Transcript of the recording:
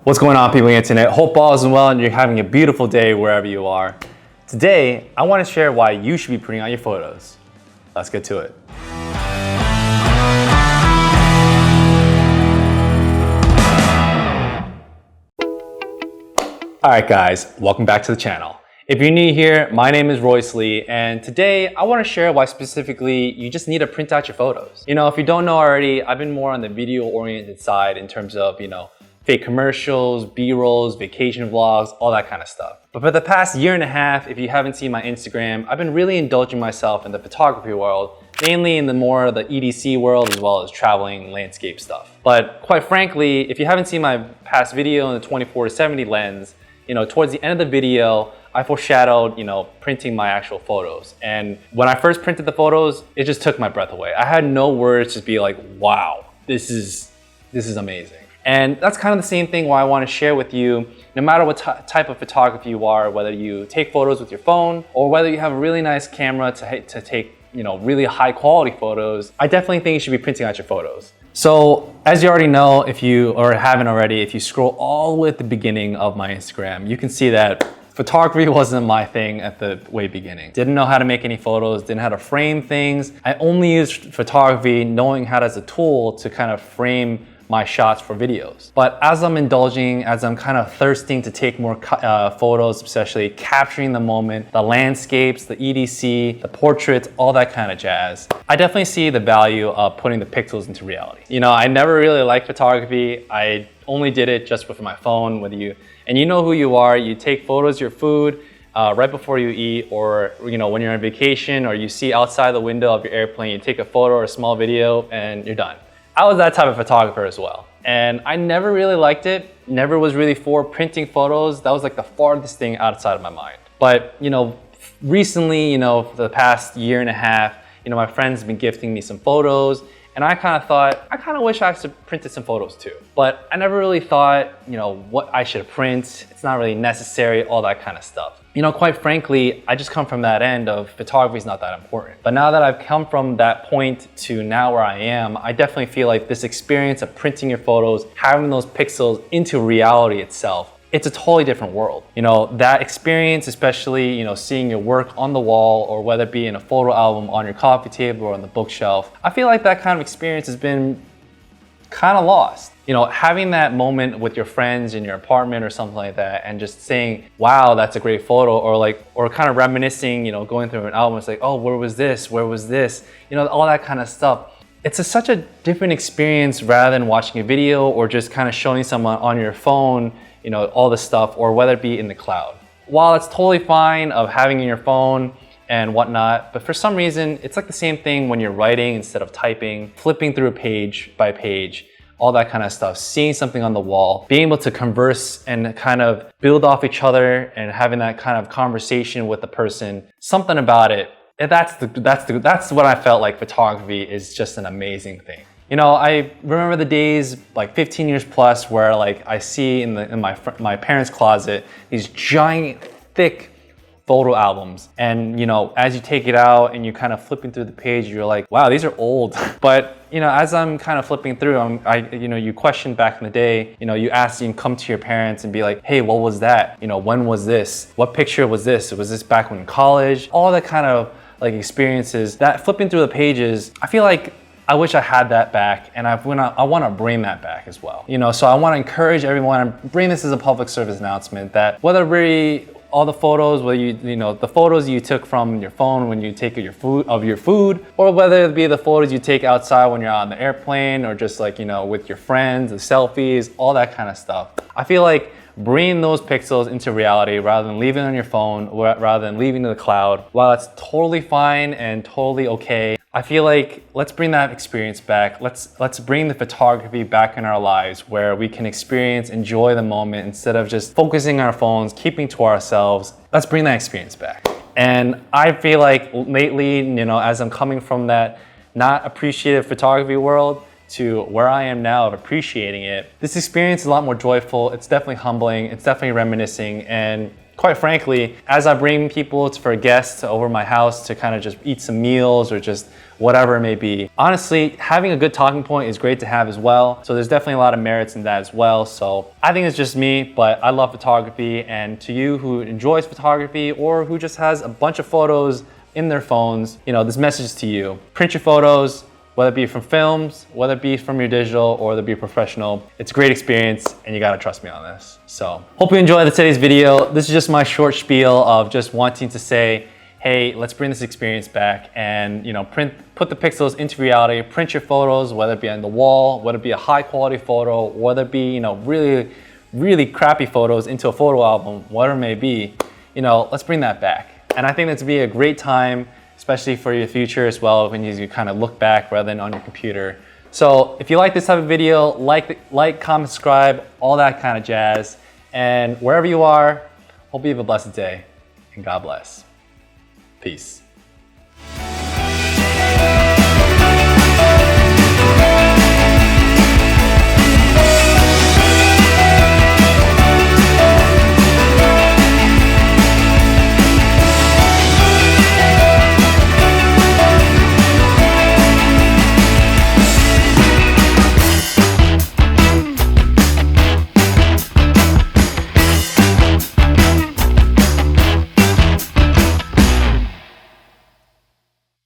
What's going on, people on the internet? Hope all is well and you're having a beautiful day wherever you are. Today, I want to share why you should be printing out your photos. Let's get to it. Alright guys, welcome back to the channel. If you're new here, my name is Royce Lee, and today I want to share why specifically you just need to print out your photos. If you don't know already, I've been more on the video-oriented side in terms of, fake commercials, B-rolls, vacation vlogs, all that kind of stuff. But for the past year and a half, if you haven't seen my Instagram, I've been really indulging myself in the photography world, mainly in the EDC world as well as traveling landscape stuff. But quite frankly, if you haven't seen my past video in the 24-70 lens, towards the end of the video, I foreshadowed, printing my actual photos. And when I first printed the photos, it just took my breath away. I had no words to be like, wow, this is amazing. And that's kind of the same thing why I want to share with you, no matter what type of photography you are, whether you take photos with your phone or whether you have a really nice camera to take, really high quality photos, I definitely think you should be printing out your photos. So as you already know, if you haven't already, if you scroll all the way at the beginning of my Instagram, you can see that photography wasn't my thing at the way beginning. Didn't know how to make any photos, didn't know how to frame things. I only used photography knowing how as a tool to kind of frame my shots for videos. But as I'm indulging, as I'm kind of thirsting to take more photos, especially capturing the moment, the landscapes, the EDC, the portraits, all that kind of jazz, I definitely see the value of putting the pixels into reality. I never really liked photography. I only did it just with my phone with you. And you know who you are. You take photos of your food right before you eat, or when you're on vacation, or you see outside the window of your airplane, you take a photo or a small video and you're done. I was that type of photographer as well. And I never really liked it, never was really for printing photos. That was like the farthest thing outside of my mind. But, recently, for the past year and a half, my friends have been gifting me some photos, and I kind of thought, I kind of wish I could printed some photos too. But I never really thought, what I should print. It's not really necessary, all that kind of stuff. Quite frankly, I just come from that end of photography is not that important. But now that I've come from that point to now where I am, I definitely feel like this experience of printing your photos, having those pixels into reality itself, it's a totally different world. That experience, especially, seeing your work on the wall, or whether it be in a photo album on your coffee table or on the bookshelf, I feel like that kind of experience has been kind of lost. Having that moment with your friends in your apartment or something like that, and just saying, wow, that's a great photo, or kind of reminiscing, going through an album, it's like, oh, where was this? Where was this? All that kind of stuff. It's such a different experience rather than watching a video or just kind of showing someone on your phone, all this stuff, or whether it be in the cloud. While it's totally fine of having in your phone and whatnot, but for some reason, it's like the same thing when you're writing instead of typing, flipping through a page by page, all that kind of stuff, seeing something on the wall, being able to converse and kind of build off each other and having that kind of conversation with the person, something about it, that's what I felt like photography is just an amazing thing. I remember the days like 15 years plus where I see in my parents' closet these giant, thick photo albums, and as you take it out and you're kind of flipping through the page, you're like, wow, these are old. But as I'm kind of flipping through, you question back in the day, you ask, you can come to your parents and be like, hey, what was that? When was this? What picture was this? Was this back when in college? All that kind of experiences, that flipping through the pages, I feel like I wish I had that back, and I want to bring that back as well. So I want to encourage everyone and bring this as a public service announcement that whether really all the photos, whether the photos you took from your phone when you take your food, or whether it be the photos you take outside when you're on the airplane, or just with your friends, the selfies, all that kind of stuff. I feel like bringing those pixels into reality rather than leaving it on your phone, rather than leaving it in the cloud, while that's totally fine and totally okay, I feel like let's bring that experience back. Let's bring the photography back in our lives where we can experience, enjoy the moment instead of just focusing on our phones, keeping to ourselves. Let's bring that experience back. And I feel like lately, as I'm coming from that not appreciative photography world to where I am now of appreciating it, this experience is a lot more joyful. It's definitely humbling. It's definitely reminiscing. And quite frankly, as I bring people for guests over my house to kind of just eat some meals or just whatever it may be, honestly, having a good talking point is great to have as well. So there's definitely a lot of merits in that as well. So I think it's just me, but I love photography. And to you who enjoys photography or who just has a bunch of photos in their phones, you know, this message is to you. Print your photos, whether it be from films, whether it be from your digital, or whether it be professional. It's a great experience and you gotta trust me on this. So, hope you enjoyed today's video. This is just my short spiel of just wanting to say, hey, let's bring this experience back and, you know, put the pixels into reality, print your photos, whether it be on the wall, whether it be a high quality photo, whether it be, you know, really, really crappy photos into a photo album, whatever it may be, you know, let's bring that back. And I think that's be a great time, especially for your future as well, when you kind of look back rather than on your computer. So if you like this type of video, like, comment, subscribe, all that kind of jazz. And wherever you are, hope you have a blessed day and God bless. Peace.